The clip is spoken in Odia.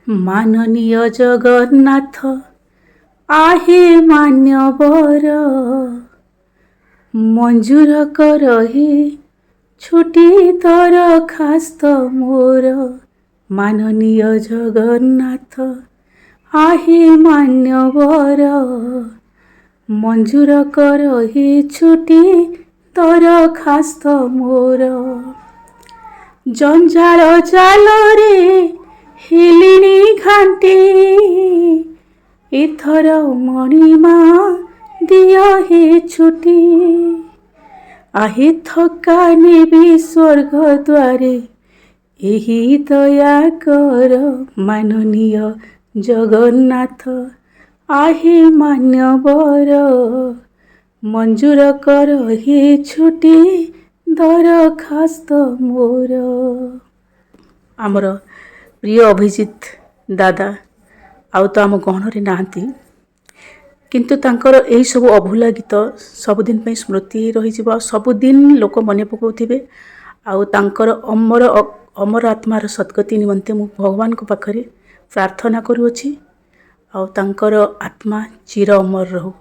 ମାନନୀୟ ଜଗନ୍ନାଥ आहे ମାନ୍ୟବର ମଞ୍ଜୁର କରହି ଛୁଟି ଦରଖାସ୍ତ ମୋର। ମାନନୀୟ ଜଗନ୍ନାଥ आहे ମାନ୍ୟବର ମଞ୍ଜୁର କରହି ଛୁଟି ଦରଖାସ୍ତ ମୋର। ଜଞ୍ଜାଳ ଜାଲରେ ହେଲିଣି ଘାଣ୍ଟି ଏଥର ମଣିମା ଦିଅ ହେ ଛୁଟି। आहे ଥକା ନେବି ସ୍ୱର୍ଗ ଦ୍ୱାରେ ଏହି ଦୟା କର। ମାନନୀୟ ଜଗନ୍ନାଥ आहे ମାନ୍ୟବର ମଞ୍ଜୁର କର ହେ ଛୁଟି ଦରଖାସ୍ତ ମୋର। ଆମର ପ୍ରିୟ ଅଭିଜିତ ଦାଦା ଆଉ ତ ଆମ ଗହଣରେ ନାହାନ୍ତି, କିନ୍ତୁ ତାଙ୍କର ଏହିସବୁ ଅଭୁଲା ଗୀତ ସବୁଦିନ ପାଇଁ ସ୍ମୃତି ରହିଯିବ ଆଉ ସବୁଦିନ ଲୋକ ମନେ ପକାଉଥିବେ। ଆଉ ତାଙ୍କର ଅମର ଆତ୍ମାର ସଦ୍ଗତି ନିମନ୍ତେ ମୁଁ ଭଗବାନଙ୍କ ପାଖରେ ପ୍ରାର୍ଥନା କରୁଅଛି ଆଉ ତାଙ୍କର ଆତ୍ମା ଚିର ଅମର ରହୁ।